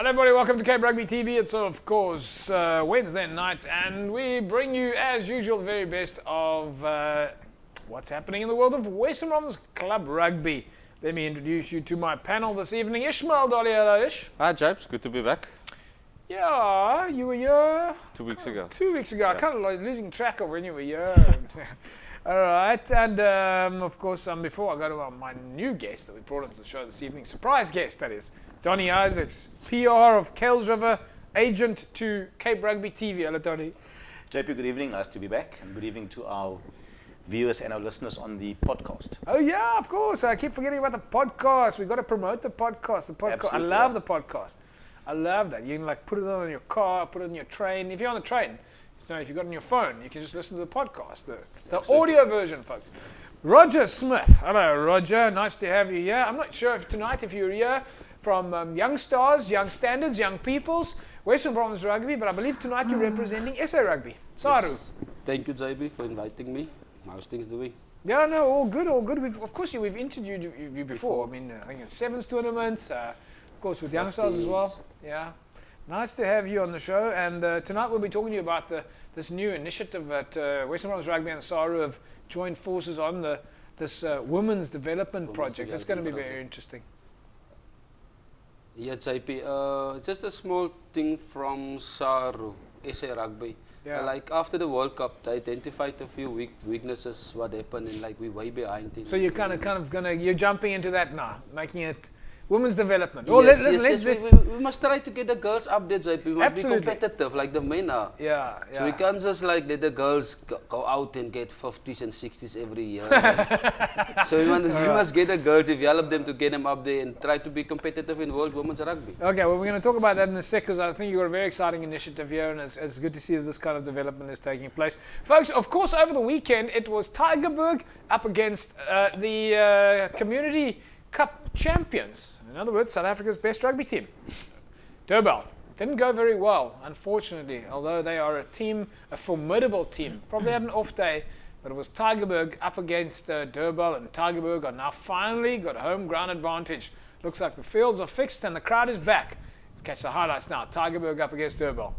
Hello everybody, welcome to Cape Rugby TV. It's of course Wednesday night and we bring you as usual the very best of what's happening in the world of Western Province Club Rugby. Let me introduce you to my panel this evening. Ishmael Dolly, hello Ish. Hi Japes, good to be back. Yeah, you were here 2 weeks ago. 2 weeks ago. Yeah. I kind of like losing track of when you were here. Alright, and of course before I go to my new guest that we brought onto the show this evening, surprise guest that is, Donny Isaacs, PR of Kales River, agent to Cape Rugby TV. Hello Donny. JP, good evening. Nice to be back. And good evening to our viewers and our listeners on the podcast. Oh yeah, of course. I keep forgetting about the podcast. We've got to promote the podcast. I Absolutely, love the podcast. I love that. You can like put it on your car, put it on your train. If you're on the train, so if you've got it on your phone, you can just listen to the podcast, the audio version, folks. Roger Smith. Hello, Roger. Nice to have you here. I'm not sure if tonight if you're here from Young Stars, Young Standards, Young Peoples, Western Province Rugby, but I believe tonight you're representing SA Rugby. Saru. Yes. Thank you, JB, for inviting me. How's things doing? Yeah, no, all good, all good. Of course, we've interviewed you before. I mean, I think it's Sevens tournaments, of course, with Young Stars as well. Yeah. Nice to have you on the show. And tonight we'll be talking to you about this new initiative that Western Province Rugby and Saru have joined forces on, this women's development project. It's going to be very interesting. Yeah, JP, just a small thing from Saru, SA Rugby. Yeah. Like after the World Cup, they identified a few weaknesses, what happened, and like we're way behind. So you're kind of you're jumping into that now, making it women's development. We must try to get the girls up there, JP. We must Absolutely. be competitive like the men are. Yeah. So we can't just like let the girls go out and get 50s and 60s every year. So we must get the girls, develop them to get them up there and try to be competitive in world women's rugby. Okay, well we're going to talk about that in a sec because I think you've got a very exciting initiative here and it's good to see that this kind of development is taking place. Folks, of course over the weekend it was Tygerberg up against the Community Cup champions. In other words, South Africa's best rugby team. Durban. Didn't go very well, unfortunately, although they are a formidable team. Probably had an off day, but it was Tygerberg up against Durban, and Tygerberg are now finally got home ground advantage. Looks like the fields are fixed and the crowd is back. Let's catch the highlights now. Tygerberg up against Durban.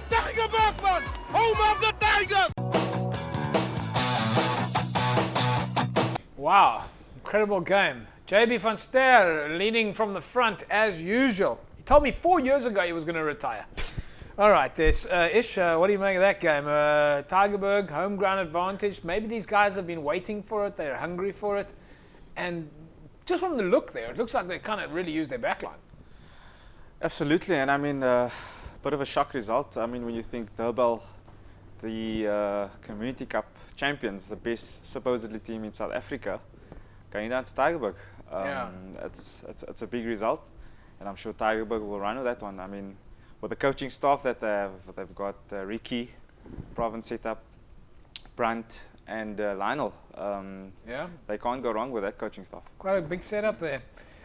Tiger Bergman, home of the Tigers! Wow, incredible game. JB van Ster leading from the front as usual. He told me 4 years ago he was going to retire. All right, there's Ish, what do you make of that game? Tygerberg, home ground advantage. Maybe these guys have been waiting for it. They're hungry for it. And just from the look there, it looks like they kind of really used their backline. Absolutely, and I mean, bit of a shock result. I mean, when you think Durban, the Community Cup champions, the best supposedly team in South Africa, going down to Tygerberg. It's a big result, and I'm sure Tygerberg will run with that one. I mean, with the coaching staff that they have, they've got Ricky, Province set up, Brandt, and Lionel. They can't go wrong with that coaching staff. Quite a big setup there.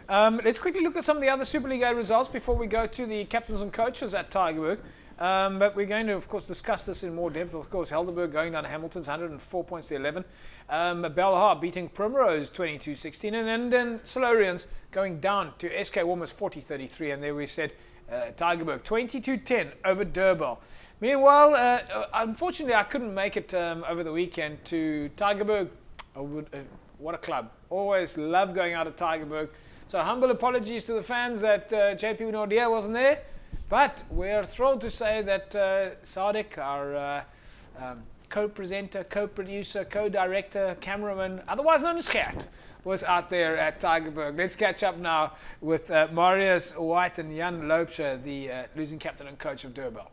Let's quickly look at some of the other Super League A results before we go to the captains and coaches at Tygerberg. But we're going to, of course, discuss this in more depth. Of course, Helderberg going down to Hamilton's 104 points to 11. Belhar beating Primrose 22-16. And then Silurians going down to SK Warmers 40-33. And there we said Tygerberg 22-10 over Durban. Meanwhile, unfortunately, I couldn't make it over the weekend to Tygerberg. What a club. Always love going out of Tygerberg. So humble apologies to the fans that JP Nordia wasn't there. But we're thrilled to say that Sadek, our co-presenter, co-producer, co-director, cameraman, otherwise known as Gert, was out there at Tygerberg. Let's catch up now with Marius White and Jan Loopscher, the losing captain and coach of Durban.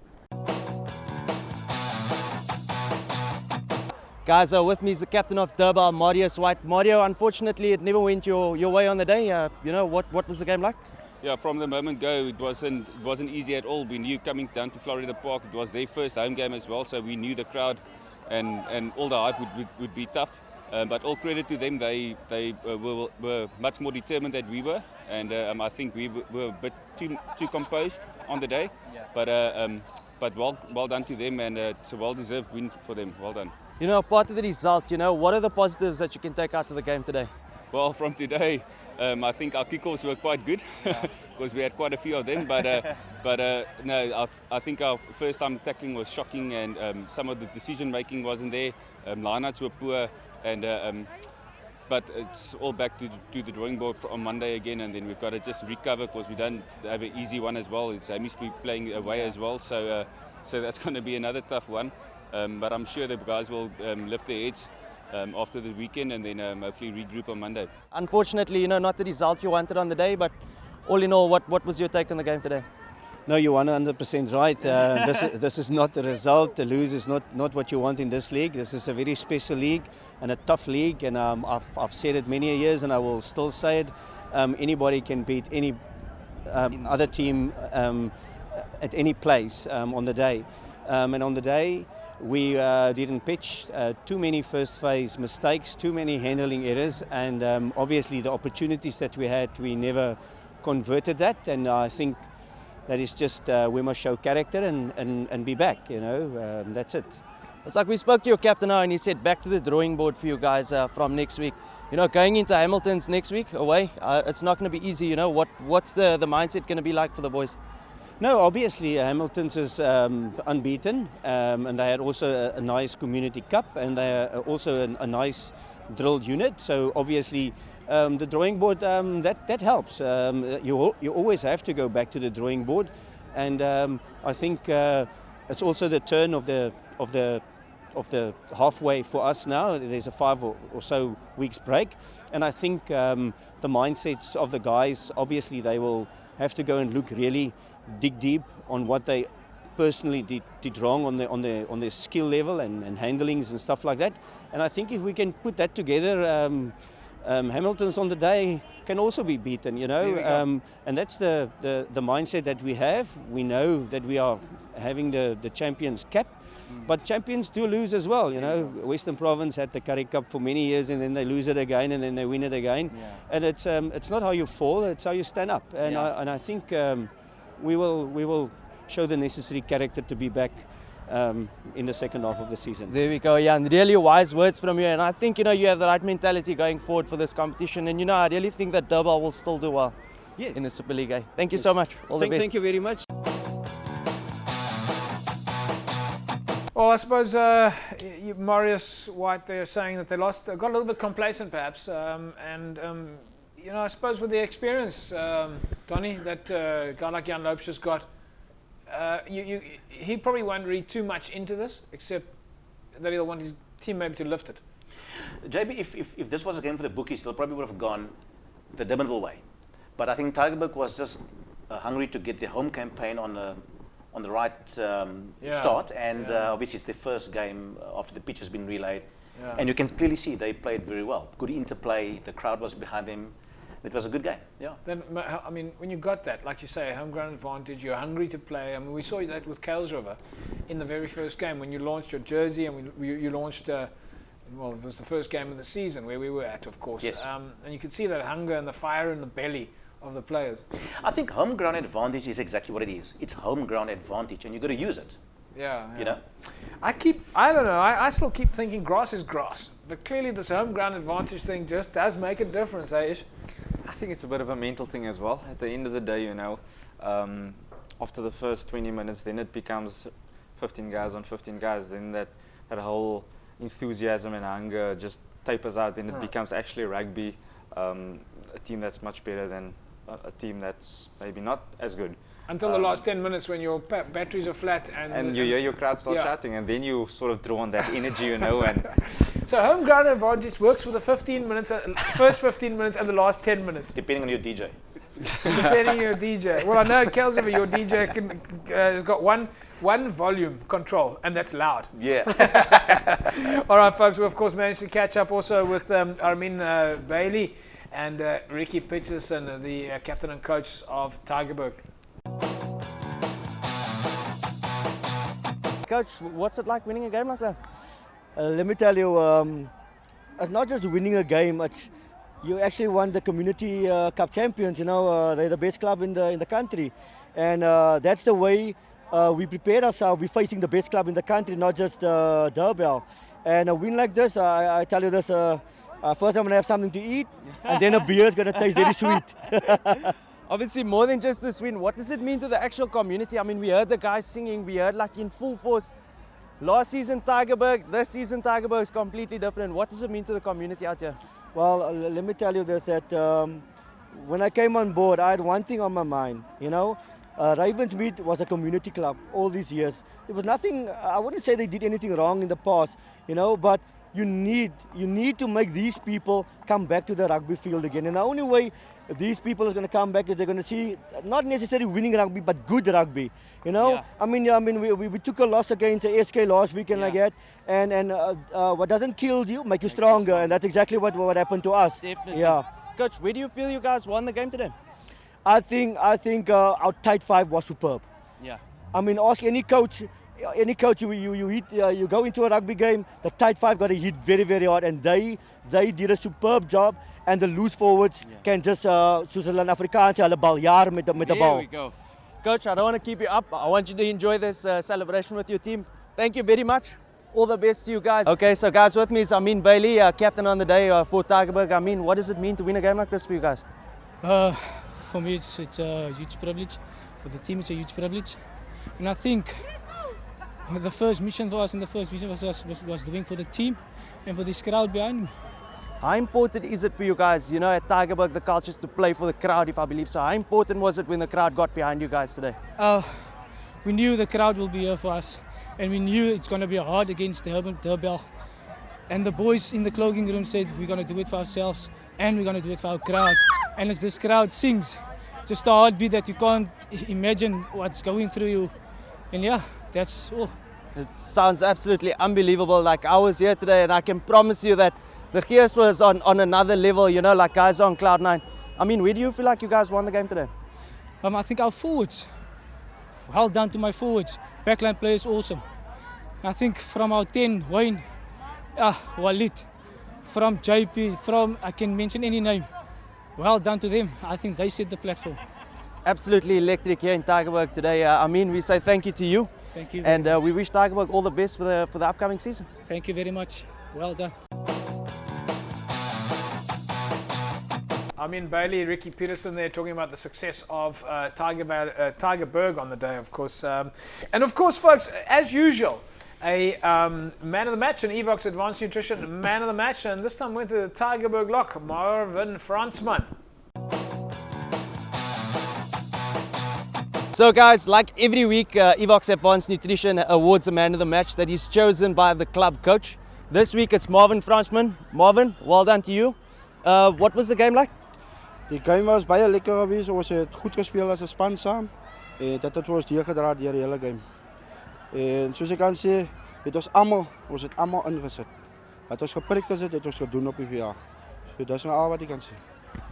Guys, with me is the captain of Durban, Marius White. Mario, unfortunately, it never went your way on the day. What was the game like? Yeah, from the moment go, it wasn't easy at all. We knew coming down to Florida Park, it was their first home game as well, so we knew the crowd and all the hype would be tough. But all credit to them, they were much more determined than we were, and I think we were a bit too composed on the day. Yeah. But well done to them, and it's a well-deserved win for them. Well done. Part of the result, what are the positives that you can take out of the game today? Well, from today, I think our kickoffs were quite good because we had quite a few of them. No, I think our first time tackling was shocking, and some of the decision making wasn't there. Lineups were poor, and but it's all back to the drawing board on Monday again, and then we've got to just recover because we don't have an easy one as well. It's Amy's playing away as well, so that's going to be another tough one. But I'm sure the guys will lift their heads after the weekend, and then hopefully regroup on Monday. Unfortunately, not the result you wanted on the day, but all in all, what was your take on the game today? No, you're 100% right. This is not the result. The lose is not what you want in this league. This is a very special league and a tough league, and I've said it many years, and I will still say it. Anybody can beat any other team at any place on the day. And on the day, we didn't pitch, too many first phase mistakes, too many handling errors, and obviously the opportunities that we had, we never converted that, and I think that is just, we must show character and be back, that's it. It's like we spoke to your captain now, and he said back to the drawing board for you guys from next week. Going into Hamilton's next week away, it's not going to be easy. What's the mindset going to be like for the boys? No, obviously Hamilton's is unbeaten, and they had also a nice community cup, and they are also a nice drilled unit. So obviously the drawing board that helps. You always have to go back to the drawing board, and I think it's also the turn of the halfway for us now. There's a 5 or so weeks break, and I think the mindsets of the guys, obviously they will have to go and dig deep on what they personally did wrong on their skill level and handlings and stuff like that. And I think if we can put that together, Hamilton's on the day can also be beaten, and that's the mindset that we have. We know that we are having the champions cap, but champions do lose as well. Western Province had the Currie Cup for many years, and then they lose it again, and then they win it again. And it's not how you fall; it's how you stand up. And I think we will show the necessary character to be back in the second half of the season. There we go, and really wise words from you. And I think you have the right mentality going forward for this competition. And I really think that Durban will still do well in the Super League. Thank you so much. All the best. Thank you very much. Well, I suppose Marius White, they're saying that they got a little bit complacent perhaps, I suppose with the experience, Donny, that a guy like Jan Lopes has got, he probably won't read too much into this, except that he'll want his team maybe to lift it. JB, if this was a game for the bookies, they probably would have gone the Durbanville way. But I think Tygerberg was just hungry to get the home campaign on the right start, and obviously it's the first game after the pitch has been relayed, and you can clearly see they played very well. Good interplay, the crowd was behind them. It was a good game. Yeah. Then I mean, when you got that, like you say, a home ground advantage, you're hungry to play. I mean, we saw that with Kuilsriver in the very first game when you launched your jersey, and you launched. Well, it was the first game of the season where we were at, of course. Yes. And you could see that hunger and the fire in the belly of the players. I think home ground advantage is exactly what it is. It's home ground advantage, and you've got to use it. Yeah. You know. I don't know. I still keep thinking grass is grass, but clearly this home ground advantage thing just does make a difference, Ish? I think it's a bit of a mental thing as well. At the end of the day, after the first 20 minutes, then it becomes 15 guys on 15 guys. Then that whole enthusiasm and hunger just tapers out. Then it becomes actually rugby, a team that's much better than a team that's maybe not as good. Until the last 10 minutes when your batteries are flat and you hear your crowd start shouting, and then you sort of draw on that energy, and so home ground advantage works for the 15 minutes, first 15 minutes and the last 10 minutes. Depending on your DJ. Depending on your DJ. Well, I know Kuilsriver, your DJ has got one volume control, and that's loud. Yeah. All right, folks. We of course managed to catch up also with Armin Bailey and Ricky Peterson, the captain and coach of Tygerberg. Coach, what's it like winning a game like that? Let me tell you, it's not just winning a game. It's you actually won the community cup champions. They're the best club in the country, and that's the way we prepare ourselves. We're facing the best club in the country, not just Durban. And a win like this, I tell you this. First, I'm gonna have something to eat, and then a beer is gonna taste very sweet. Obviously, more than just this win, what does it mean to the actual community? I mean, we heard the guys singing, we heard like in full force. Last season Tygerberg, this season Tygerberg is completely different. What does it mean to the community out here? Well, let me tell you this, that when I came on board, I had one thing on my mind, Ravensmead was a community club all these years. There was nothing, I wouldn't say they did anything wrong in the past, but you need to make these people come back to the rugby field again. And the only way these people are going to come back is they're going to see not necessarily winning rugby, but good rugby. Yeah. I mean, we took a loss against SK last weekend like that, and what doesn't kill you make you stronger, and that's exactly what happened to us. Definitely. Yeah. Coach, where do you feel you guys won the game today? I think our tight five was superb. Yeah. I mean, ask any coach. You go into a rugby game, the tight five got to hit very, very hard, and they did a superb job. And the loose forwards can just, soos hulle in Afrikaans, hulle baljaar met the ball. There we go. Coach, I don't want to keep you up. I want you to enjoy this celebration with your team. Thank you very much. All the best to you guys. Okay, so guys, with me is Armin Bailey, captain on the day for Tygerberg. Armin, what does it mean to win a game like this for you guys? For me, it's a huge privilege. For the team, it's a huge privilege. And I think the first mission for us and the first vision was doing for the team and for this crowd behind me. How important is it for you guys? At Tygerberg, the culture is to play for the crowd, if I believe so. How important was it when the crowd got behind you guys today? We knew the crowd will be here for us, and we knew it's going to be hard against Durban. And the boys in the clothing room said, we're going to do it for ourselves, and we're going to do it for our crowd. And as this crowd sings, it's just a heartbeat that you can't imagine what's going through you. And yeah, that's all. It sounds absolutely unbelievable. Like I was here today, and I can promise you that the gears was on another level, like guys on cloud nine. I mean, where do you feel like you guys won the game today? I think our forwards, well done to my forwards. Backline play is awesome. I think from our 10, Wayne, Walid, from JP, I can mention any name. Well done to them. I think they set the platform. Absolutely electric here in Tygerberg today. We say thank you to you. Thank you. And we wish Tygerberg all the best for the upcoming season. Thank you very much. Well done. Armin Bailey, Ricky Peterson there talking about the success of Tygerberg on the day, of course. And of course, folks, as usual, a man of the match, an Evox Advanced Nutrition man of the match, and this time went to the Tygerberg lock, Marvin Fransman. So guys, like every week, Evox Advanced Nutrition awards a man of the match that is chosen by the club coach. This week it's Marvin Fransman. Marvin, well done to you. What was the game like? Die game was baie lekker geweest. Ons het goed gespeel as 'n span saam. En dit het ons deurgedra deur die hele game. En soos ek kan sê, ons het almal ingesit. Wat ons gepreek het ons gedoen op die VA. So dis nou al wat ek kan sê.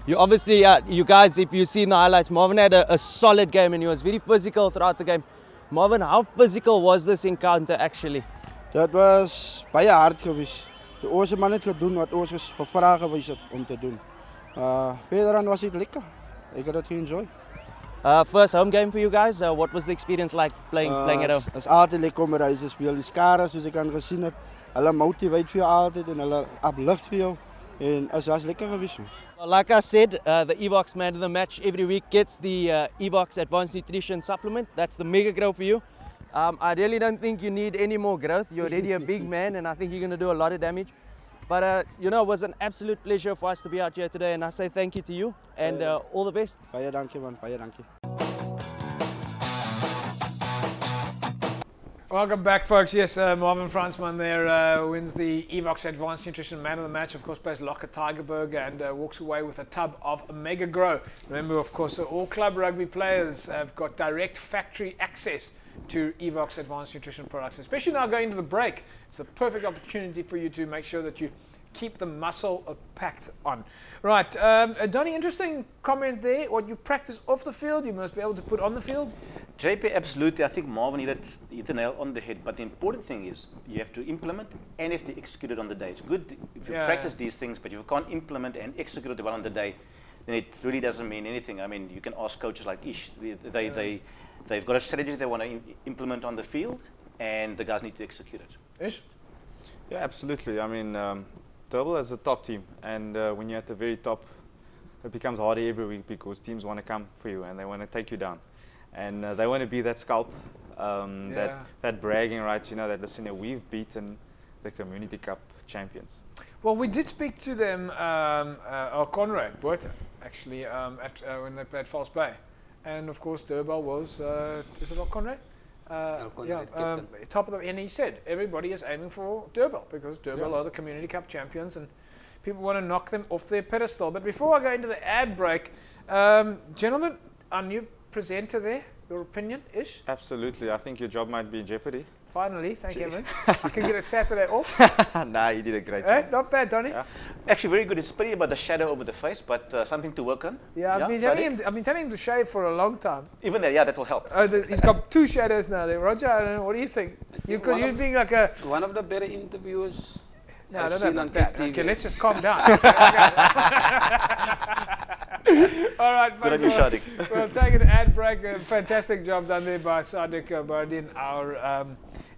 You obviously, you guys, if you see in the highlights, Marvin had a solid game and he was very physical throughout the game. Marvin, how physical was this encounter actually? Dit was baie hard geweest. Die ouers man het gedoen wat ons gevra gewys het om te doen. Verder dan was dit lekker. Ek het dit enjoy. First home game for you guys. What was the experience like playing at home? Dit is altyd lekker om reis te speel. Die skare soos ek kan gesien het, hulle motivate vir jou altyd en hulle uplift vir jou. En is was lekker geweest. Well, like I said, the Evox man of the match every week gets the Evox Advanced Nutrition supplement. That's the mega grow for you. I really don't think you need any more growth. You're already a big man and I think you're going to do a lot of damage. But, you know, it was an absolute pleasure for us to be out here today and I say thank you to you and all the best. Baie dankie man, baie dankie. Welcome back, folks. Yes, Marvin Fransman there wins the Evox Advanced Nutrition Man of the Match. Of course, plays lock at Tygerberg and walks away with a tub of Mega Grow. Remember, of course, all club rugby players have got direct factory access to Evox Advanced Nutrition products, especially now going into the break. It's a perfect opportunity for you to make sure that you keep the muscle packed on. Right, Donnie, interesting comment there. What you practice off the field, you must be able to put on the field. JP, absolutely. I think Marvin hit the nail on the head. But the important thing is you have to implement and you have to execute it on the day. It's good if you practice these things, but if you can't implement and execute it well on the day, then it really doesn't mean anything. I mean, you can ask coaches like Ish. They've got a strategy they want to implement on the field, and the guys need to execute it. Ish? Yeah, absolutely. I mean, Durban is a top team, and when you're at the very top, it becomes harder every week because teams want to come for you and they want to take you down. And they want to be that scalp, that bragging rights, you know, that listen, we've beaten the Community Cup champions. Well, we did speak to them, Conrad Buerta, actually, when they played False Bay. And of course, Durban was, is it Conrad? Top of the, and he said everybody is aiming for Durban because Durban are the Community Cup champions and people want to knock them off their pedestal. But before I go into the ad break, gentlemen, our new presenter there, your opinion, Ish? Absolutely. I think your job might be in jeopardy. Finally, thank you, man. I can get a Saturday off. Nah, you did a great job. Not bad, Donnie. Yeah. Actually, very good. It's pretty about the shadow over the face, but something to work on. Yeah, I've been telling him to shave for a long time. Even there, yeah, that will help. He's got 2 shadows now there. Roger, I don't know, what do you think? Because you're being like a... One of the better interviewers. No, I don't know about that. Okay, let's just calm down. All right, folks, we'll take an ad break. A fantastic job done there by Sadiq Bardin, our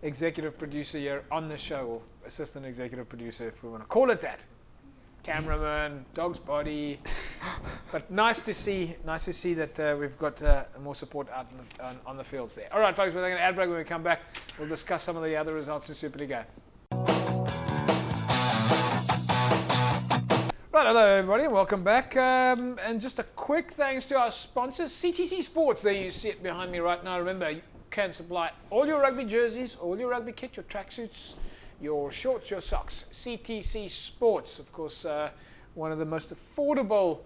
executive producer here on the show, or assistant executive producer, if we want to call it that. Cameraman, dog's body. But nice to see that we've got more support out on the fields there. All right, folks, we're taking an ad break. When we come back, we'll discuss some of the other results in Super League. Right, hello everybody, welcome back. And just a quick thanks to our sponsors, CTC Sports. There you see it behind me right now. Remember, you can supply all your rugby jerseys, all your rugby kit, your tracksuits, your shorts, your socks. CTC Sports, of course, one of the most affordable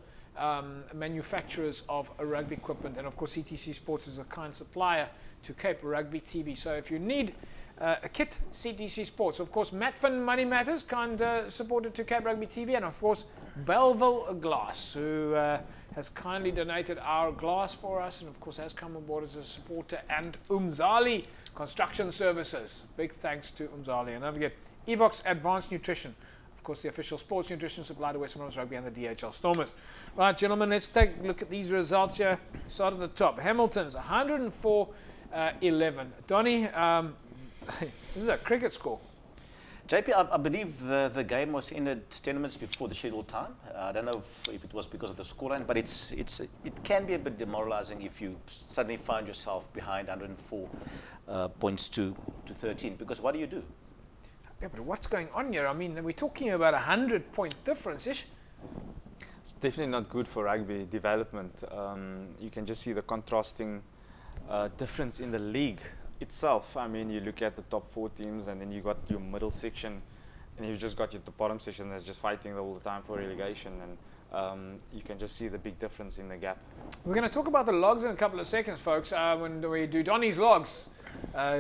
manufacturers of rugby equipment. And of course, CTC Sports is a kind supplier to Cape Rugby TV. So if you need a kit, CTC Sports. Of course, Matfin Money Matters, kind supported to Cape Rugby TV, and of course, Belleville Glass, who has kindly donated our glass for us, and of course has come aboard as a supporter, and Umzali Construction Services. Big thanks to Umzali. And don't forget, Evox Advanced Nutrition, of course, the official sports nutrition supplier to Western Rugby and the DHL Stormers. Right, gentlemen, let's take a look at these results here. Start at the top. Hamilton's 104-11. Donnie, this is a cricket score. JP, I believe the game was ended 10 minutes before the scheduled time. I don't know if it was because of the scoreline, but it can be a bit demoralizing if you suddenly find yourself behind 104 points to 13. Because what do you do? Yeah, but what's going on here? I mean, we're talking about 100-point difference-ish. It's definitely not good for rugby development. You can just see the contrasting difference in the league itself. I mean, you look at the top 4 teams, and then you got your middle section, and you've just got the bottom section that's just fighting all the time for relegation, and you can just see the big difference in the gap. We're going to talk about the logs in a couple of seconds, folks, when we do Donnie's logs.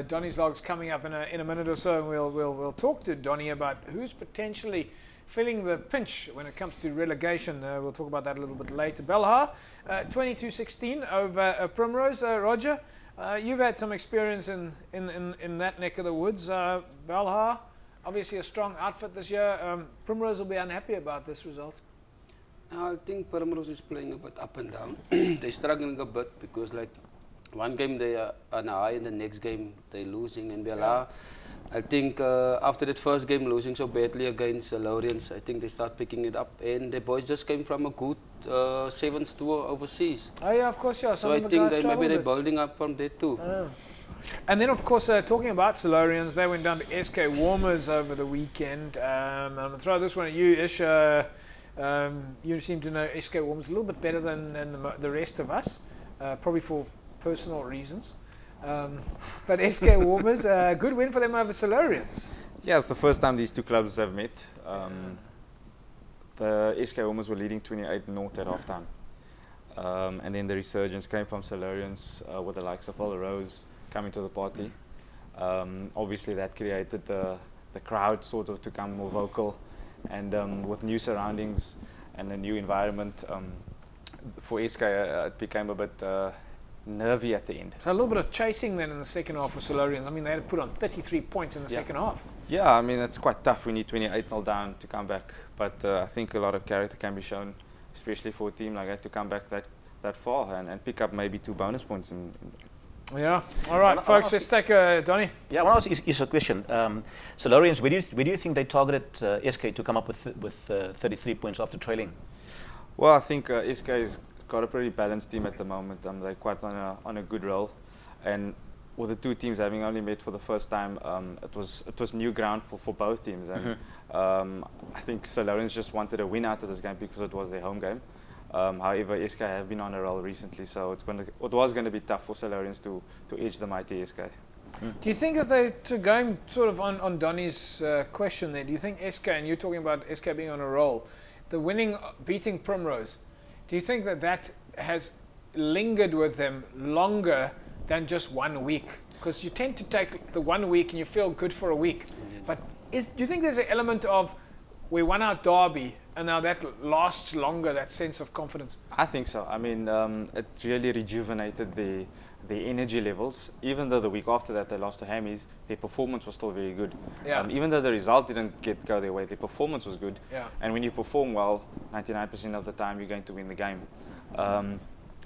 Donnie's logs coming up in a minute or so, and we'll talk to Donnie about who's potentially feeling the pinch when it comes to relegation. We'll talk about that a little bit later. Belhar, 22-16 over Primrose. Roger, you've had some experience in that neck of the woods. Belhar, obviously a strong outfit this year. Primrose will be unhappy about this result. I think Primrose is playing a bit up and down. They're struggling a bit because like one game they are on a high and the next game they're losing. And Belhar, I think after that first game losing so badly against Lawrence, I think they start picking it up. And the boys just came from a good 7th tour overseas. Oh yeah, of course, yeah. So I think maybe they're building up from there too. And then, of course, talking about Solarians, they went down to SK Warmers over the weekend. I'm going to throw this one at you, Ish. You seem to know SK Warmers a little bit better than the rest of us, probably for personal reasons. But SK Warmers, good win for them over Solarians. Yeah, it's the first time these two clubs have met. The SK Warmers were leading 28-0 at halftime. And then the resurgence came from Solarians with the likes of Paul Rose coming to the party. Obviously that created the crowd sort of to come more vocal, and with new surroundings and a new environment, for SK it became a bit nervy at the end. So a little bit of chasing then in the second half for Solarians. I mean, they had to put on 33 points in the second half. Yeah, I mean, it's quite tough when you're 28-0 down to come back. But I think a lot of character can be shown, especially for a team like that, to come back that far and pick up maybe 2 bonus points. Yeah. All right, folks, let's take Donnie. Yeah, I want to ask is a question. Solarians, where do you think they targeted SK to come up with 33 points after trailing? Well, I think SK has got a pretty balanced team at the moment. They're quite on a good roll, and with the two teams having only met for the first time, it was new ground for both teams. And I think Solarians just wanted a win out of this game because it was their home game. However, SK have been on a roll recently, so it was going to be tough for Solarians to edge the mighty SK. Do you think that they're going sort of on Donnie's question there? Do you think SK, and you're talking about SK being on a roll, the beating Primrose, do you think that has lingered with them longer than just 1 week? Because you tend to take the 1 week and you feel good for a week. But do you think there's an element of we won our derby and now that lasts longer, that sense of confidence? I think so. I mean, it really rejuvenated the energy levels. Even though the week after that they lost to Hammies, their performance was still very good. Yeah. Even though the result didn't go their way, their performance was good. Yeah. And when you perform well, 99% of the time you're going to win the game.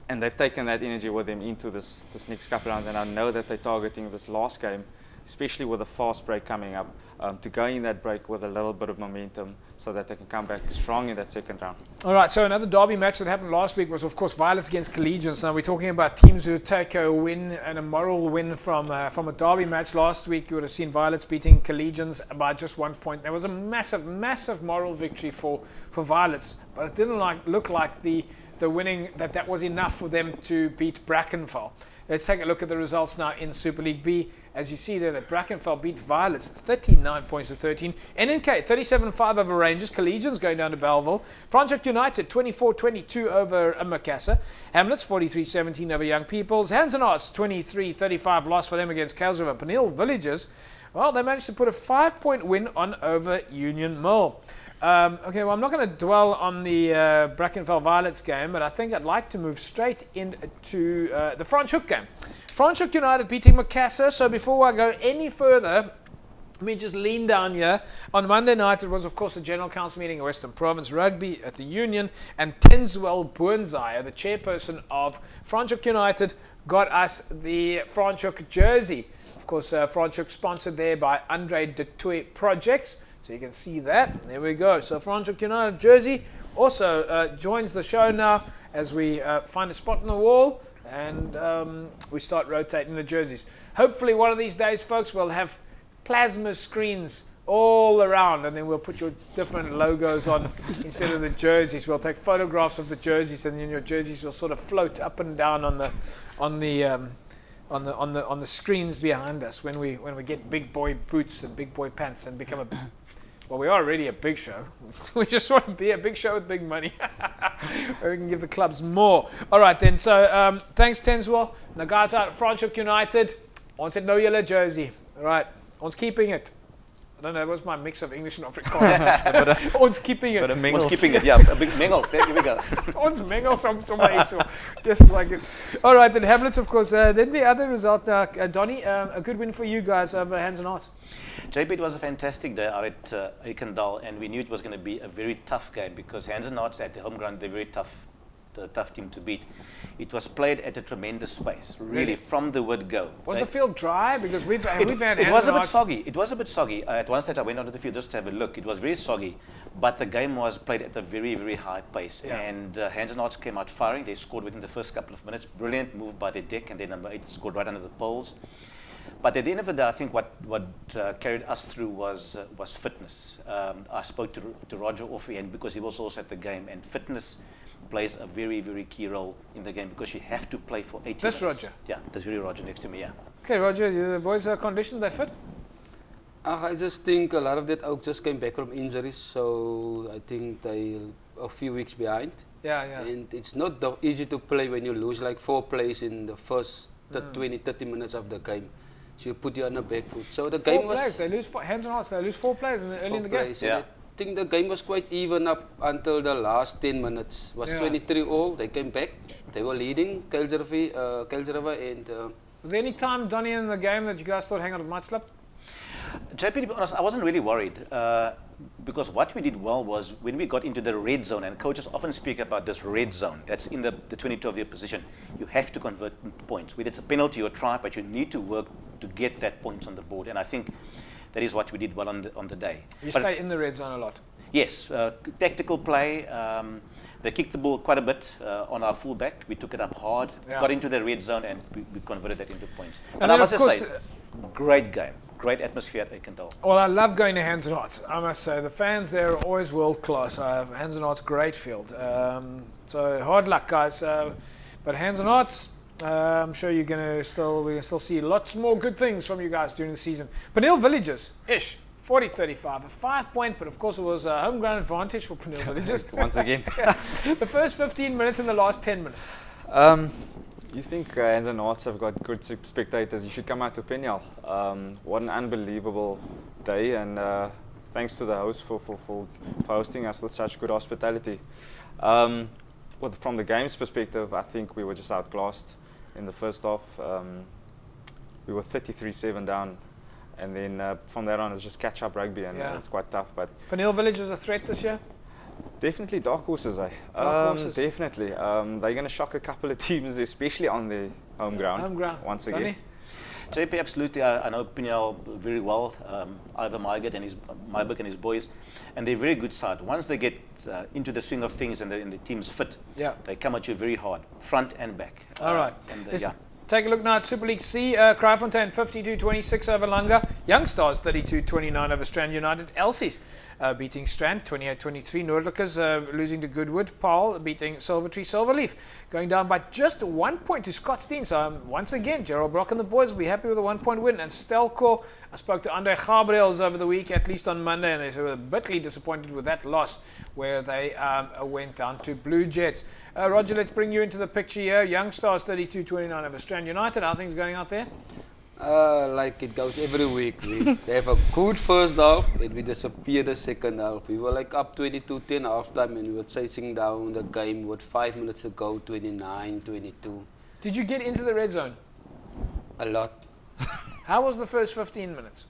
And they've taken that energy with them into this next couple rounds, and I know that they're targeting this last game, especially with a fast break coming up, to go in that break with a little bit of momentum so that they can come back strong in that second round. All right, so another derby match that happened last week was, of course, Violets against Collegians. Now we're talking about teams who take a win and a moral win from a derby match. Last week you would have seen Violets beating Collegians by just 1 point. There was a massive, massive moral victory for Violets, but it didn't look like the winning that was enough for them to beat Brackenfell. Let's take a look at the results now in Super League B. As you see there, that Brackenfell beat Violets 39 points to 13. NNK 37-5 over Rangers. Collegians going down to Belleville. Franschhoek United 24-22 over Macassar. Hamlets 43-17 over Young Peoples. Hansenaars 23-35 loss for them against Kaiserslautern. Peniel Villagers, well, they managed to put a 5-point win on over Union Mill. Okay, well, I'm not going to dwell on the Brackenfell Violets game, but I think I'd like to move straight into the Franschhoek game. Franschhoek United beating Macassar. So before I go any further, let me just lean down here. On Monday night, it was, of course, the General Council meeting in Western Province Rugby at the Union, and Tenswell Boonzai, the chairperson of Franschhoek United, got us the Franschhoek jersey Of course, Franschhoek sponsored there by Andre de Toy Projects. So you can see that. There we go. So Franschhoek United jersey also joins the show now as we find a spot on the wall and we start rotating the jerseys. Hopefully one of these days, folks, we'll have plasma screens all around, and then we'll put your different logos on instead of the jerseys. We'll take photographs of the jerseys, and then your jerseys will sort of float up and down on the screens behind us when we get big boy boots and big boy pants and become a well, we are already a big show. We just want to be a big show with big money. Where we can give the clubs more. All right then. So thanks Tenswell. Now guys out at Franschhoek United. Ons het nou julle jersey. All right. Ons keeping it. I don't know, that was my mix of English and Afrikaans. Ons keeping it. Ons keeping it, yeah. A big mengels, there we go. Ons mengels somewhere so just like it. All right, then Hamlets, of course. Then the other result, Donnie, a good win for you guys over Hands and Hearts. JP, it was a fantastic day out at Eikendal, and we knew it was going to be a very tough game because Hands and Hearts at the home ground, they're very tough team to beat. It was played at a tremendous pace, really, from the word go. Was the field dry? Because we've had it was a bit soggy. It was a bit soggy. At one stage, I went onto the field just to have a look. It was very soggy, but the game was played at a very, very high pace. Yeah. And Hands and Hearts came out firing. They scored within the first couple of minutes. Brilliant move by their deck, and then number 8 scored right under the poles. But at the end of the day, I think what carried us through was fitness. I spoke to Roger offhand because he was also at the game, and fitness plays a very, very key role in the game because you have to play for 80 minutes. This Roger? Yeah, there's very Roger next to me, yeah. Okay, Roger, the boys are conditioned, they fit? I just think a lot of that out just came back from injuries, so I think they a few weeks behind. Yeah. And it's not easy to play when you lose like 4 plays in the first 20-30 minutes of the game. So you put you on the back foot. So the game was... 4 players, they lose Hands and Hearts, they lose 4 players early in the game. Yeah. I think the game was quite even up until the last 10 minutes. It was 23-all. They came back. They were leading Kuilsrivier and. Was there any time, Donnie, in the game that you guys thought, hang on, it might slip? JP, to be honest, I wasn't really worried because what we did well was when we got into the red zone, and coaches often speak about this red zone. That's in the 22 of your position. You have to convert points. Whether it's a penalty or try, but you need to work to get that points on the board. And I think that is what we did well on the day. You stay in the red zone a lot? Yes, tactical play. They kicked the ball quite a bit on our fullback. We took it up hard, got into the red zone, and we converted that into points. And I must just say, great game, great atmosphere at Eikendal. Well, I love going to Hands and Hearts. I must say, the fans there are always world class. Hands and Hearts, great field. So hard luck, guys. But Hands and Hearts, I'm sure we're going to still see lots more good things from you guys during the season. Penil Villages, 40-35, a 5-point, but of course it was a home ground advantage for Penil Villages. Once again. The first 15 minutes and the last 10 minutes. You think Hands and Hearts have got good spectators? You should come out to Penil. What an unbelievable day, and thanks to the host for hosting us with such good hospitality. From the game's perspective, I think we were just outclassed. In the first half, we were 33-7 down, and then from there on it's just catch-up rugby, and it's quite tough. But Penil Village is a threat this year? Definitely dark horses, eh? Dark horses. Definitely. They're going to shock a couple of teams, especially on their home ground. Once again. JP, absolutely. I know Penil very well. Ivan Myburg and his boys, and they're a very good side. Once they get into the swing of things and the team's fit, they come at you very hard, front and back. All right. Take a look now at Super League C. Kraaifontein 52-26 over Langa. Young Stars 32-29 over Strand United. Elsies beating Strand 28-23. Noordlikers losing to Goodwood. Paarl beating Silvertree. Silverleaf going down by just 1 point to Scottsdene. So once again, Gerald Brock and the boys will be happy with a 1 point win. And Stelkor, I spoke to Andre Gabriels over the week, at least on Monday, and they were bitterly disappointed with that loss where they went down to Blue Jets. Roger, let's bring you into the picture here. Young Stars 32-29 over Strand United. How are things going out there? Like it goes every week. They have a good first half and we disappear the second half. We were like up 22-10 half time and we were chasing down the game with 5 minutes to go, 29-22. Did you get into the red zone? A lot. How was the first 15 minutes?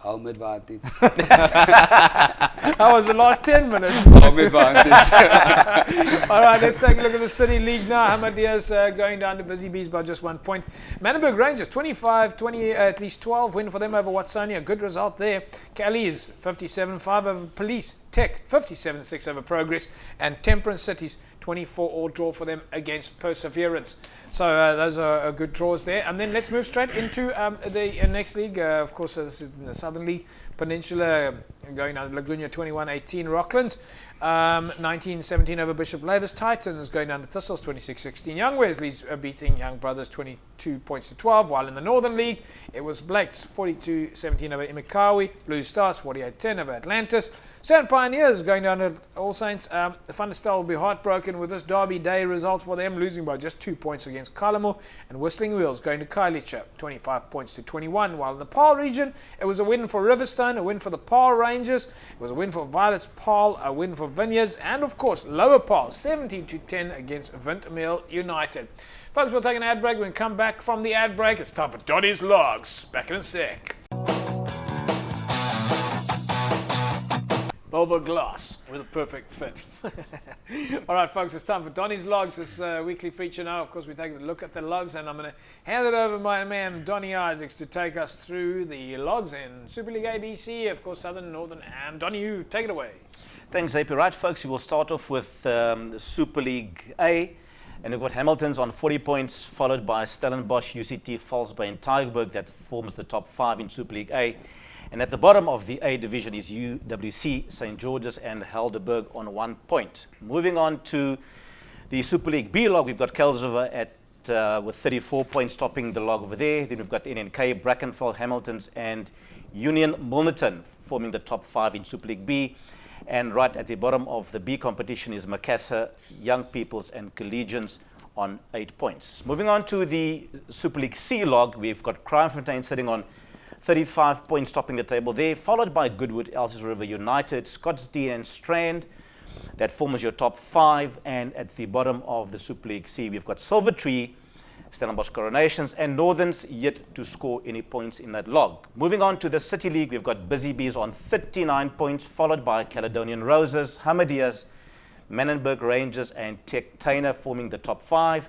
Home advantage. That was the last 10 minutes. Home advantage. All right, let's take a look at the City League now. Ahmadiyya's going down to Busy Bees by just 1 point. Manenberg Rangers, 25-20, at least 12 win for them over Watsonia. Good result there. Callies, 57-5 over Police. Tech, 57-6 over Progress. And Temperance Cities, 24-all draw for them against Perseverance. So those are good draws there. And then let's move straight into the next league. Of course, this is in the Southern League. Peninsula going down to Laguna, 21-18. Rocklands, 19-17 over Bishop Lavis. Titans going down to Thistles, 26-16. Young Wesley's beating Young Brothers 22 points to 12. While in the Northern League, it was Blake's 42-17 over Imikawi. Blue Stars 48-10 over Atlantis. Stand Pioneers going down to All Saints. Thunderstar will be heartbroken with this Derby Day result for them, losing by just 2 points against Kalamo. And Whistling Wheels going to Kailicha, 25 points to 21. While in the Paarl region, it was a win for Riverstone, a win for the Paarl Rangers, it was a win for Violet's Paarl, a win for Vineyards, and of course Lower Paarl, 17-10 against Vintmill United. Folks, we'll take an ad break. When we come back from the ad break, it's time for Donnie's Logs. Back in a sec. Over glass with a perfect fit. All right, folks, it's time for Donnie's Logs, this weekly feature now. Of course, we take a look at the logs, and I'm going to hand it over to my man, Donnie Isaacs, to take us through the logs in Super League ABC, of course, Southern, Northern, and Donnie, you take it away. Thanks, AP. Right, folks, we will start off with Super League A. And we've got Hamilton's on 40 points, followed by Stellenbosch, UCT, Falsbay, and Tygerberg. That forms the top 5 in Super League A. And at the bottom of the A division is UWC, St. George's, and Helderberg on 1 point. Moving on to the Super League B log, we've got Kelsriver with 34 points topping the log over there. Then we've got NNK, Brackenfell, Hamilton's, and Union Milnerton forming the top 5 in Super League B. And right at the bottom of the B competition is Macassar, Young Peoples, and Collegians on 8 points. Moving on to the Super League C log, we've got Kraaifontein sitting on 35 points topping the table there, followed by Goodwood, Elsies River United, Scottsdene, and Strand. That forms your top 5. And at the bottom of the Super League C, we've got Silvertree, Stellenbosch Coronations, and Northerns yet to score any points in that log. Moving on to the City League, we've got Busy Bees on 39 points, followed by Caledonian Roses, Ahmadiyya's, Manenberg Rangers, and Tech Tainer forming the top 5.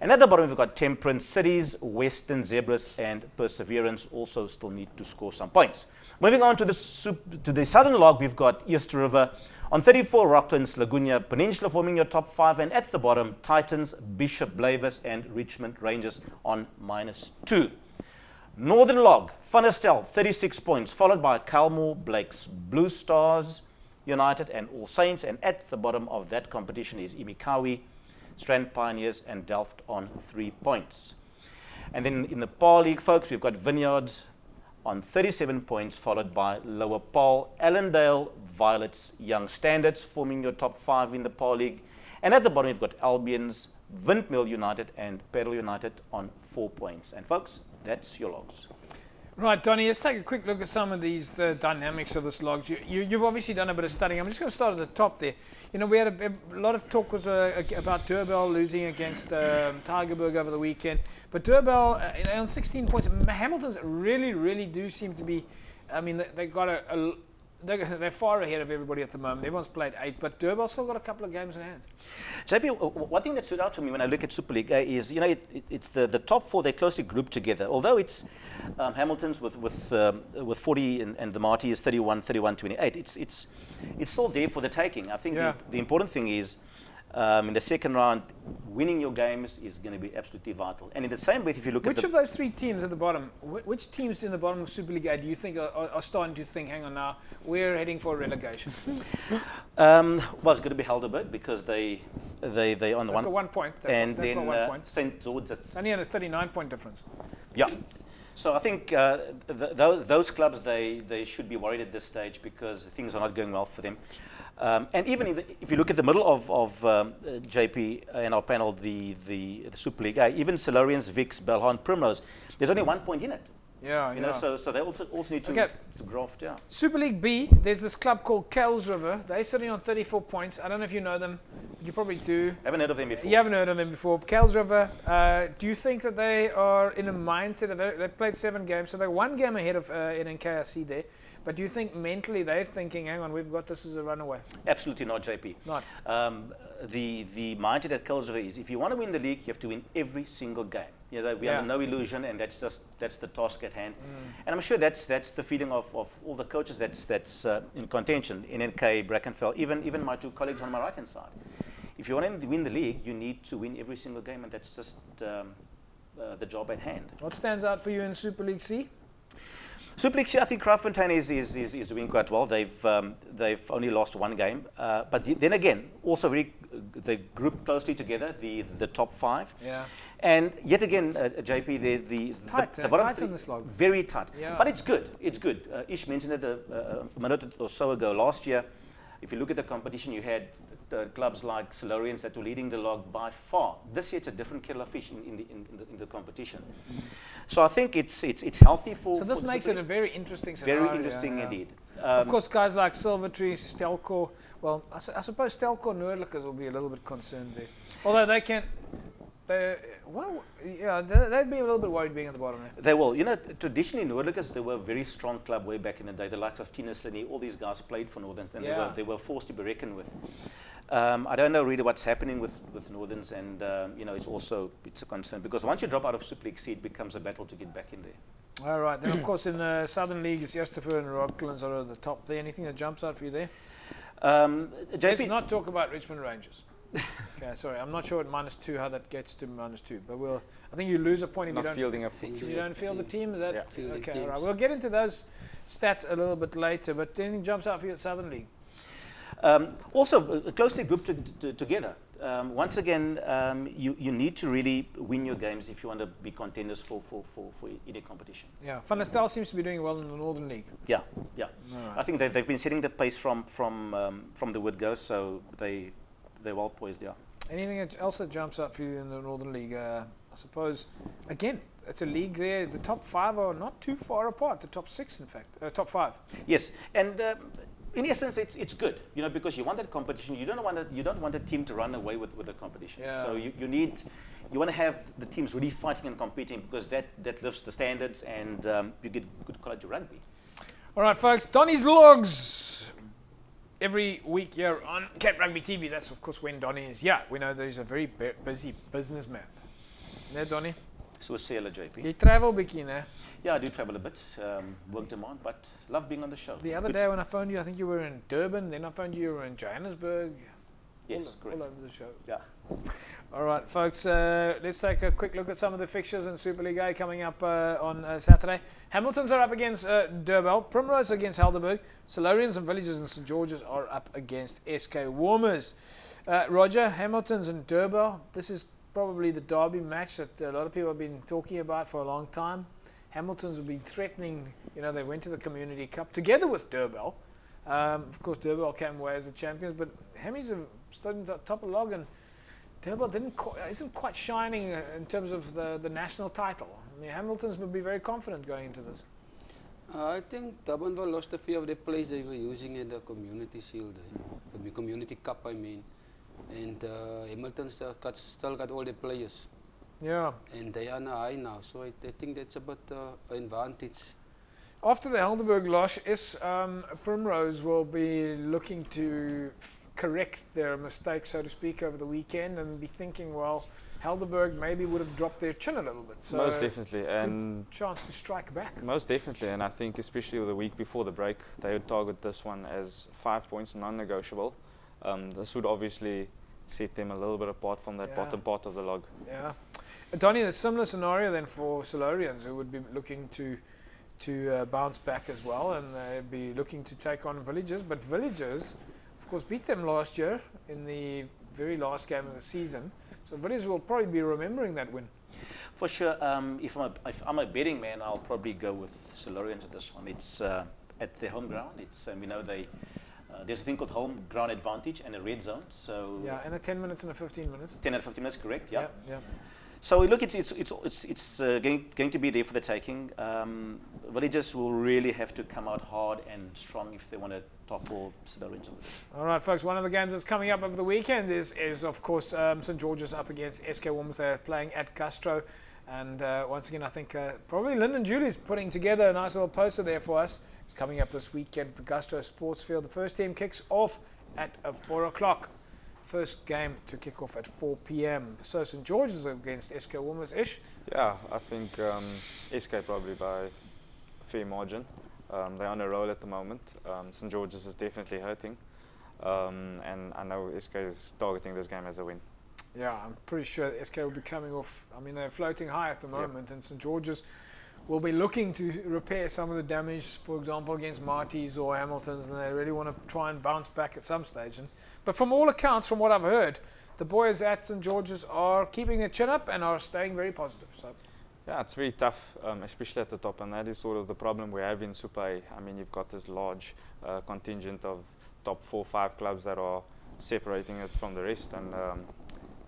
And at the bottom, we've got Temperance Cities, Western Zebras, and Perseverance also still need to score some points. Moving on to the Southern log, we've got East River on 34, Rocklands, Laguna, Peninsula forming your top 5. And at the bottom, Titans, Bishop Blavis, and Richmond Rangers on -2. Northern log, Funestel, 36 points, followed by Calmore, Blake's, Blue Stars United, and All Saints. And at the bottom of that competition is Imikawi, Strand Pioneers, and Delft on 3 points. And then in the Paarl League, folks, we've got Vineyards on 37 points, followed by Lower Paarl, Allendale, Violets, Young Standards forming your top 5 in the Paarl League. And at the bottom, we've got Albions, Vintmill United, and Peril United on 4 points. And folks, that's your logs. Right, Donnie, let's take a quick look at some of these dynamics of this log. You've obviously done a bit of studying. I'm just going to start at the top there. You know, we had a lot of talk about Durbell losing against Tygerberg over the weekend. But Durbell, on 16 points, Hamilton's really do seem to be, I mean, they've got they're far ahead of everybody at the moment. Everyone's played 8, but Durbell's still got a couple of games in hand. JP, one thing that stood out for me when I look at Super League A is, you know, it's the top 4, they're closely grouped together. Although it's Hamilton's with 40 and the Marty is 31, 28. It's still there for the taking. I think the important thing is in the second round, winning your games is going to be absolutely vital. And in the same way, if you look which of those 3 teams at the bottom, which teams in the bottom of Super League A do you think are starting to think, hang on now, we're heading for relegation? Well, it's going to be Helderberg because they on the one. For 1 point. And then St. George's. It's only a 39-point difference. Yeah. So I think those clubs, they should be worried at this stage because things are not going well for them. And even if you look at the middle of JP and our panel, the Super League A, even Silurians, Vix, Belhorn, Primrose, there's only 1 point in it. Yeah, You know, so they also need to graft. Yeah. Super League B, there's this club called Kells River. They're sitting on 34 points. I don't know if you know them. You probably do. Haven't heard of them before. You haven't heard of them before. Kells River, do you think that they are in a mindset of they've played 7 games, so they're 1 game ahead of NNKRC there. But do you think mentally they're thinking, hang on, we've got this as a runaway? Absolutely not, JP. Not. The mindset at Kells River is if you want to win the league, you have to win every single game. You know, we have no illusion, and that's the task at hand. And I'm sure that's the feeling of all the coaches that's in contention, NNK, Brackenfell, even my 2 colleagues on my right-hand side. If you want to win the league, you need to win every single game, and that's just the job at hand. What stands out for you in Super League C? Super League C, I think Kraftfontein is doing quite well. They've only lost 1 game, but then again, also they group closely together, the top 5. Yeah. And yet again, JP, the bottom tight in this log. Very tight. Yeah. But it's good. It's good. Ish mentioned it a minute or so ago. Last year, if you look at the competition, you had clubs like Silurians that were leading the log by far. This year, it's a different kettle of fish in the competition. So I think it's healthy for. So this makes it a very interesting scenario. Very interesting indeed. Of course, guys like Silvertree, Stelkor. Well, I suppose Stelkor Noordlikers will be a little bit concerned there, although they can. They'd be a little bit worried being at the bottom there. They will. You know, traditionally Noordlikers, they were a very strong club way back in the day. The likes of Tina Slinny, all these guys played for Northerns, and they were forced to be reckoned with. I don't know really what's happening with Northerns, and it's a concern because once you drop out of Super League C, it becomes a battle to get back in there. All right. Then, of course, in the Southern League, it's Yesterfer and Rocklands are at the top there. Anything that jumps out for you there? Let's not talk about Richmond Rangers. Okay, sorry, I'm not sure at -2 how that gets to -2, but I think you lose a point if you don't field the team. Is that okay? All right, we'll get into those stats a little bit later. But anything jumps out for you at Southern League? Also, closely grouped together. Once again, you need to really win your games if you want to be contenders for any competition. Yeah, Van der Stel seems to be doing well in the Northern League. Yeah. Right. I think they've been setting the pace from the word go, so they're well poised. Yeah. Anything else that jumps out for you in the Northern League? I suppose, again, it's a league there. The top 5 are not too far apart. The top 6, in fact, top 5. Yes, and. In essence, it's good, because you want that competition. You don't want a team to run away with the competition. Yeah. So you want to have the teams really fighting and competing because that lifts the standards and you get good quality rugby. All right, folks, Donnie's Logs every week here on Cat Rugby TV. That's of course when Donnie is. Yeah, we know that he's a very busy businessman. Yeah, Donnie. So sailor, JP. You travel bietjie, né? Yeah, I do travel a bit, work demand, but love being on the show. The other day when I phoned you, I think you were in Durban. Then I phoned you were in Johannesburg. Yes, correct. All over the show. Yeah. All right, folks, let's take a quick look at some of the fixtures in Super League A coming up on Saturday. Hamiltons are up against Durban. Primrose against Helderberg. Silurians and Villages and St. George's are up against SK Warmers. Roger, Hamiltons and Durban. This is probably the derby match that a lot of people have been talking about for a long time. Hamiltons have been threatening, they went to the Community Cup together with Durban. Of course, Durban came away as the champions, but Hammies are starting at the top of the log, and Durban isn't quite shining in terms of the national title. I mean, Hamiltons would be very confident going into this. I think Durbanville lost a few of the players they were using in the Community Shield, the Community Cup, I mean. And Hamilton still got all the players. Yeah. And they are on a high now, so I think that's a bit an advantage. After the Helderberg loss, Primrose will be looking to correct their mistake, so to speak, over the weekend and be thinking, well, Helderberg maybe would have dropped their chin a little bit. So most definitely. And chance to strike back. Most definitely. And I think especially with the week before the break, they would target this one as 5 points non-negotiable. This would obviously set them a little bit apart from that bottom part of the log. Yeah. Donnie, a similar scenario then for Silurians, who would be looking to bounce back as well, and they'd be looking to take on Villages. But Villages, of course, beat them last year in the very last game of the season. So Villages will probably be remembering that win. For sure. If I'm a betting man, I'll probably go with Silurians at this one. It's at their home ground. It's there's a thing called home ground advantage and a red zone. So yeah, and a 10 minutes and a 15 minutes. 10 and 15 minutes, correct? Yeah. So look, it's going to be there for the taking. Villagers will really have to come out hard and strong if they want to topple St. Orange. All right, folks, one of the games that's coming up over the weekend is of course, St. George's up against SK Women's. They're playing at Gastro. And once again, I think probably Lyndon Julie's putting together a nice little poster there for us. It's coming up this weekend at the Gastro Sports Field. The first team kicks off at 4 o'clock. First game to kick off at 4 p.m. So St. George's against SK Women's ish. Yeah, I think SK probably by a fair margin. They're on a roll at the moment. St. George's is definitely hurting. And I know SK is targeting this game as a win. Yeah, I'm pretty sure SK will be coming off. I mean, they're floating high at the moment, and St. George's will be looking to repair some of the damage, for example, against Marty's or Hamilton's, and they really want to try and bounce back at some stage. But from all accounts, from what I've heard, the boys at St. George's are keeping their chin up and are staying very positive. So, yeah, it's very tough, especially at the top, and that is sort of the problem we have in Super A. I mean, you've got this large contingent of top 4-5 clubs that are separating it from the rest, and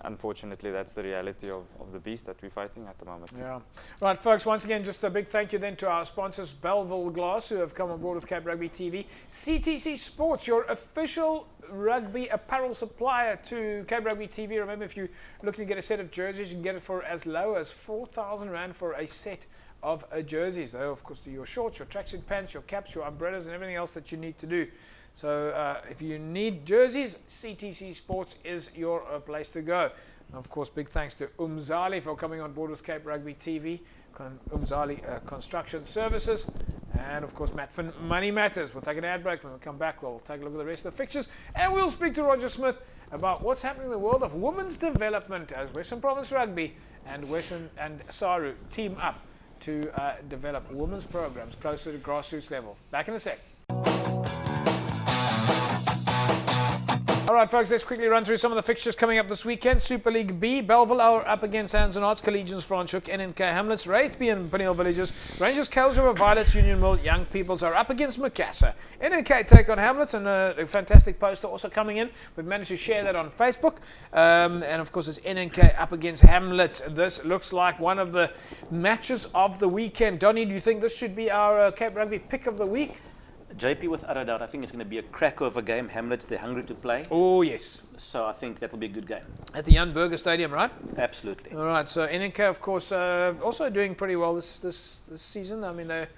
unfortunately, that's the reality of the beast that we're fighting at the moment. Yeah. Right, folks, once again, just a big thank you then to our sponsors, Belleville Glass, who have come on board with Cape Rugby TV. CTC Sports, your official rugby apparel supplier to Cape Rugby TV. Remember, if you're looking to get a set of jerseys, you can get it for as low as 4,000 Rand for a set of jerseys. They, of course, do your shorts, your tracksuit pants, your caps, your umbrellas, and everything else that you need to do. So if you need jerseys, CTC Sports is your place to go. And of course, big thanks to Umzali for coming on board with Cape Rugby TV, Umzali Construction Services, and of course, Matt Finn, Money Matters. We'll take an ad break. When we come back, we'll take a look at the rest of the fixtures, and we'll speak to Roger Smith about what's happening in the world of women's development as Western Province Rugby and Western and SARU team up to develop women's programs closer to grassroots level. Back in a sec. All right, folks, let's quickly run through some of the fixtures coming up this weekend. Super League B, Belleville are up against Hands and Arts, Collegians, Franschhoek, NNK Hamlets, Wraithby and Pinnell Villages, Rangers, Kels River, Violets, Union Mill, Young Peoples are up against Macassar. NNK take on Hamlets, and a fantastic poster also coming in. We've managed to share that on Facebook. And of course, it's NNK up against Hamlets. This looks like one of the matches of the weekend. Donnie, do you think this should be our Cape Rugby pick of the week? JP, without a doubt, I think it's going to be a cracker of a game. Hamlets, they're hungry to play. Oh, yes. So I think that will be a good game. At the Jan Burger Stadium, right? Absolutely. All right, so NNK, of course, also doing pretty well this season. I mean, they're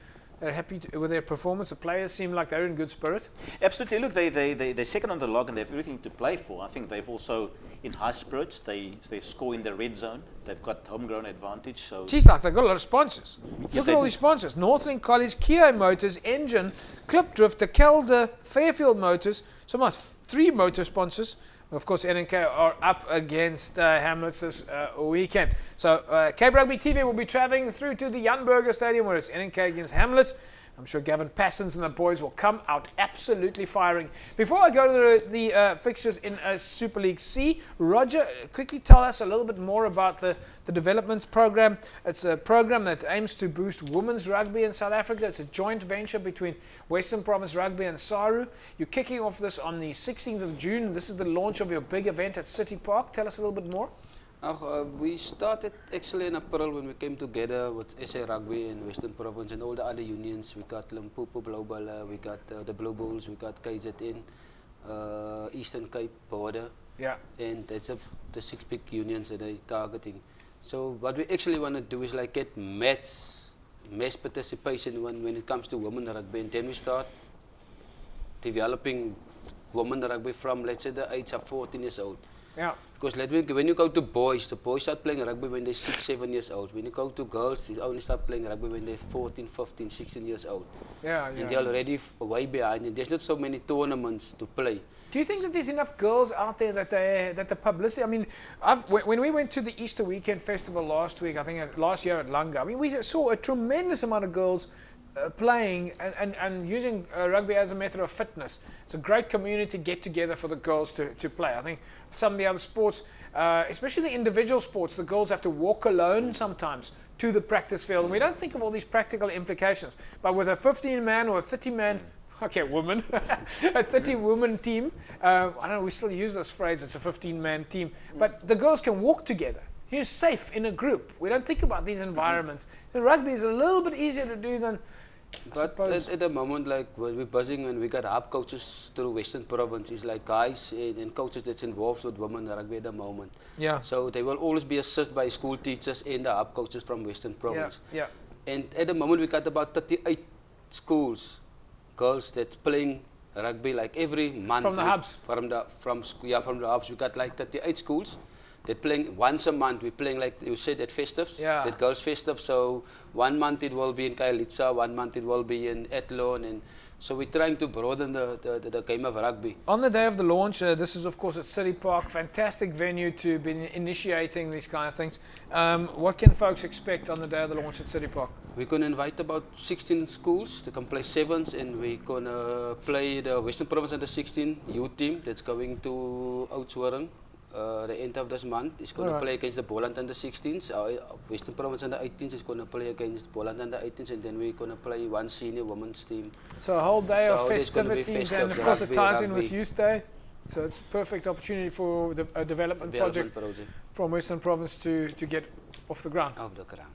happy with their performance. The players seem like they're in good spirit. Absolutely. Look, they're second on the log and they have everything to play for. I think they've also in high spirits. They score in the red zone. They've got homegrown advantage. So geez, like they've got a lot of sponsors. Yeah, Look at all these sponsors: Northland College, Kia Motors, Engine, Clip Drifter, Kelder, Fairfield Motors. So much 3 motor sponsors. Of course, NNK are up against Hamlets this weekend. So Cape Rugby TV will be travelling through to the Jan Burger Stadium where it's NNK against Hamlets. I'm sure Gavin Passons and the boys will come out absolutely firing. Before I go to the fixtures in Super League C, Roger, quickly tell us a little bit more about the development program. It's a program that aims to boost women's rugby in South Africa. It's a joint venture between Western Province Rugby and SARU. You're kicking off this on the 16th of June. This is the launch of your big event at City Park. Tell us a little bit more. We started actually in April when we came together with SA Rugby in Western Province and all the other unions. We got Limpopo Global, we got the Blue Bulls, we got KZN, Eastern Cape Border. Yeah. And that's the 6 big unions that they're targeting. So what we actually want to do is like get mass participation when it comes to women rugby, and then we start developing women rugby from, let's say, the age of 14 years old. Yeah. Because when you go to boys, the boys start playing rugby when they're 6, 7 years old. When you go to girls, they only start playing rugby when they're 14, 15, 16 years old. Yeah, And they're already way behind, and there's not so many tournaments to play. Do you think that there's enough girls out there that the publicity? I mean, when we went to the Easter Weekend Festival last week, I think last year at Langa, I mean, we saw a tremendous amount of girls playing and using rugby as a method of fitness. It's a great community get together for the girls to play. I think some of the other sports, especially the individual sports, the girls have to walk alone sometimes to the practice field, and we don't think of all these practical implications. But with a 15-man or a 30-man, okay, woman, a 30-woman team, I don't know, we still use this phrase, it's a 15-man team, but the girls can walk together. you're safe in a group. We don't think about these environments. The rugby is a little bit easier to do than, I But suppose. at the moment, like we're buzzing and we got hub coaches through Western Province, it's like guys and coaches that's involved with women rugby at the moment. Yeah. So they will always be assisted by school teachers and the hub coaches from Western Province. Yeah. And at the moment, we got about 38 schools, girls that's playing rugby like every month. From the hubs? From the hubs. We got like 38 schools. They're playing once a month. We're playing like you said at festives. Yeah. That girls festive. So 1 month it will be in Kailitsa, 1 month it will be in Athlone, and so we're trying to broaden the game of rugby. On the day of the launch, this is of course at City Park, fantastic venue to be initiating these kind of things. What can folks expect on the day of the launch at City Park? We're going to invite about 16 schools to come play sevens, and we're going to play the Western Province under 16 youth team that's going to Oudtshoorn. The end of this month is going to play against the Boland under 16s. Western Province under 18s is going to play against Boland under 18s, and then we're going to play one senior women's team. So a whole day of there's gonna be festivities, festive and of course it ties in with rugby. Youth Day. So it's a perfect opportunity for a development project from Western Province to get off the ground. Off the ground.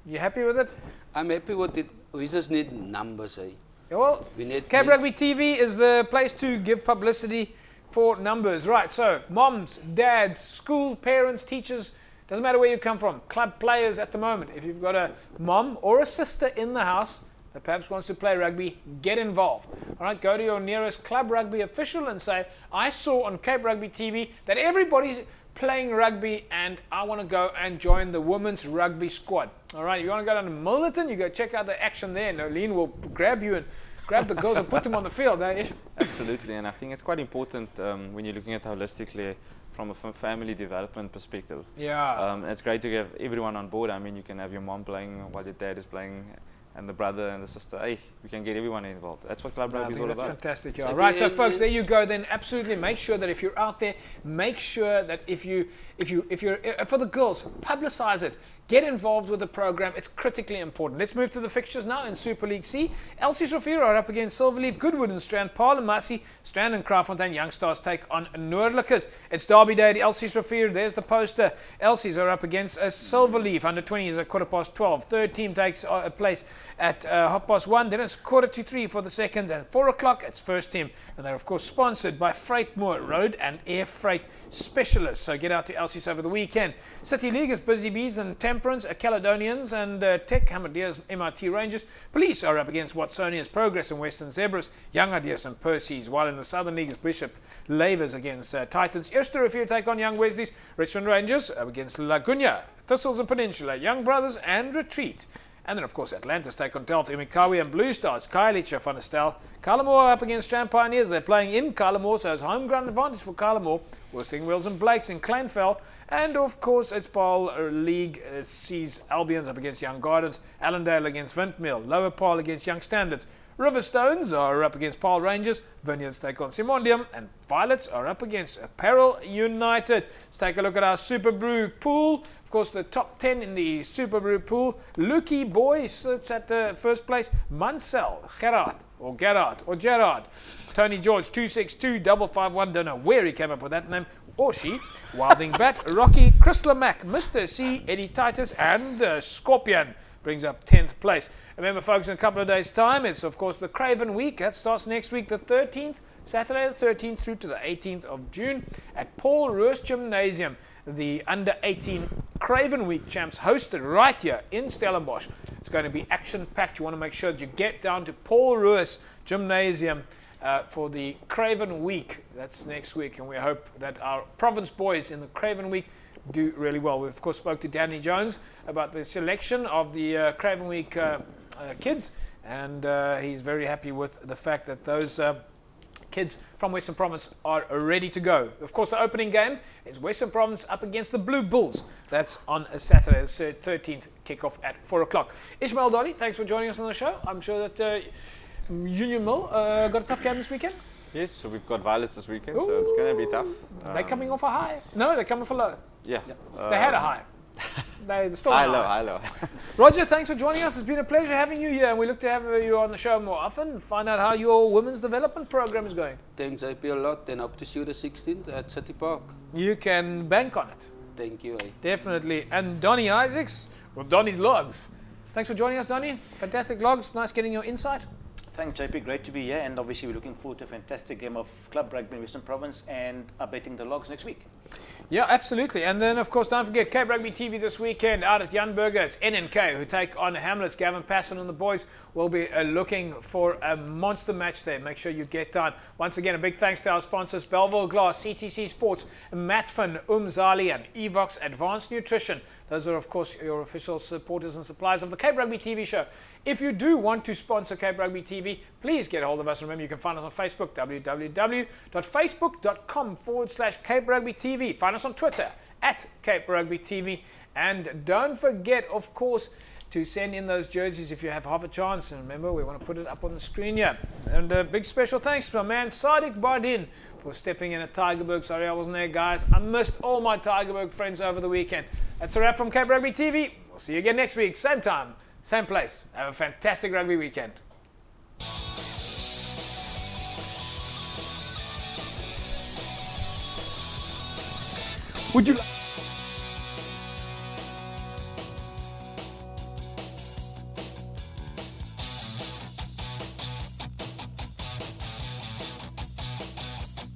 You happy with it? I'm happy with it. We just need numbers, eh? Yeah, well, We need Cape Rugby TV is the place to give publicity for numbers. Right, so moms, dads, school, parents, teachers, doesn't matter where you come from, club players at the moment. If you've got a mom or a sister in the house that perhaps wants to play rugby, get involved. All right, go to your nearest club rugby official and say, I saw on Cape Rugby TV that everybody's playing rugby and I want to go and join the women's rugby squad. All right, you want to go down to Milnerton, you go check out the action there. Nolene will grab you and grab the girls and put them on the field. Eh? Absolutely, and I think it's quite important when you're looking at holistically from a family development perspective. Yeah. It's great to get everyone on board. I mean, you can have your mom playing while your dad is playing, and the brother and the sister. Hey, we can get everyone involved. That's what club rugby is all that's about. fantastic. Yeah. Right, so folks, there you go. Then absolutely make sure that if you're out there, make sure that if you're for the girls, publicize it. Get involved with the program. It's critically important. Let's move to the fixtures now in Super League C. LC Shofir are up against Silverleaf, Goodwood and Strand, Parlemasi, Strand and Kraaifontein. Young Stars take on Noordlikers. It's Derby Day at LC Shofir. There's the poster. LCs are up against Silverleaf. Under 20s at 12:15. Third team takes place at 1:30. Then it's 2:45 for the seconds, and 4 o'clock it's first team. And they're of course sponsored by Freightmoor Road and Air Freight Specialists. So get out to LC's over the weekend. City League is Busy Bees and Temperance, Caledonians and Tech, Hamadeers, MRT Rangers. Police are up against Watsonians, Progress and Western Zebras, Young Ideas and Percy's. While in the Southern League is Bishop Lavers against Titans. Eerste Rivier take on Young Wesleys, Richmond Rangers up against Laguna, Thistles and Peninsula, Young Brothers and Retreat. And then, of course, Atlantis take on Delft, Imikawi and Blue Stars, Kailicha, Van der Stel. Carlamore up against Strand Pioneers. They're playing in Carlamore, so it's home ground advantage for Carlamore. Worsting Wills and Blakes in Clanfell. And, of course, it's Paul League sees Albions up against Young Gardens, Allendale against Vintmill, Lower Paul against Young Standards. Riverstones are up against Paul Rangers, Vineyards take on Simondium, and Violets are up against Apparel United. Let's take a look at our Super Brew pool. Of course, the top 10 in the Super Brew pool. Lucky Boy sits at the first place. Mansell, Gerard, Tony George, 262-551. Don't know where he came up with that name. Or she. Wilding Bat, Rocky, Chrysler Mac, Mr. C, Eddie Titus, and Scorpion brings up 10th place. Remember, folks, in a couple of days' time, it's, of course, the Craven Week. That starts next week, the 13th, Saturday the 13th through to the 18th of June at Paul Roos Gymnasium. The under-18 Craven Week champs hosted right here in Stellenbosch. It's going to be action-packed. You want to make sure that you get down to Paul Roos Gymnasium for the Craven Week. That's next week, and we hope that our province boys in the Craven Week do really well. We, of course, spoke to Danny Jones about the selection of the Craven Week kids, and he's very happy with the fact that those kids from Western Province are ready to go. Of course, the opening game is Western Province up against the Blue Bulls. That's on a Saturday, the 13th, kickoff at 4 o'clock. Ishmael Dolly, thanks for joining us on the show. I'm sure that Union Mill got a tough game this weekend. Yes, so we've got Violets this weekend, so it's going to be tough. They're coming off a high. No, they're coming off a low. Yeah. They had a high. They're still on a high low. Roger, thanks for joining us. It's been a pleasure having you here, and we look to have you on the show more often and find out how your women's development program is going. Thanks, IP a lot, and hope to see you the 16th at City Park. You can bank on it. Thank you. Definitely. And Donnie Isaacs with Donnie's Logs. Thanks for joining us, Donnie. Fantastic logs. Nice getting your insight. Thanks, JP. Great to be here. And obviously, we're looking forward to a fantastic game of club rugby in Western Province and updating the logs next week. Yeah, absolutely. And then, of course, don't forget Cape Rugby TV this weekend out at Jan Burger. It's NNK who take on Hamlets. Gavin Passon and the boys will be looking for a monster match there. Make sure you get down. Once again, a big thanks to our sponsors, Belleville Glass, CTC Sports, Matfin, Zali, and Evox Advanced Nutrition. Those are, of course, your official supporters and suppliers of the Cape Rugby TV show. If you do want to sponsor Cape Rugby TV, please get a hold of us. Remember, you can find us on Facebook, www.facebook.com/Cape Rugby TV. Find us on Twitter, @Cape Rugby TV. And don't forget, of course, to send in those jerseys if you have half a chance. And remember, we want to put it up on the screen here. And a big special thanks to my man, Sadiq Bardin, for stepping in at Tygerberg. Sorry I wasn't there, guys. I missed all my Tygerberg friends over the weekend. That's a wrap from Cape Rugby TV. We'll see you again next week, same time, same place. Have a fantastic rugby weekend. Would you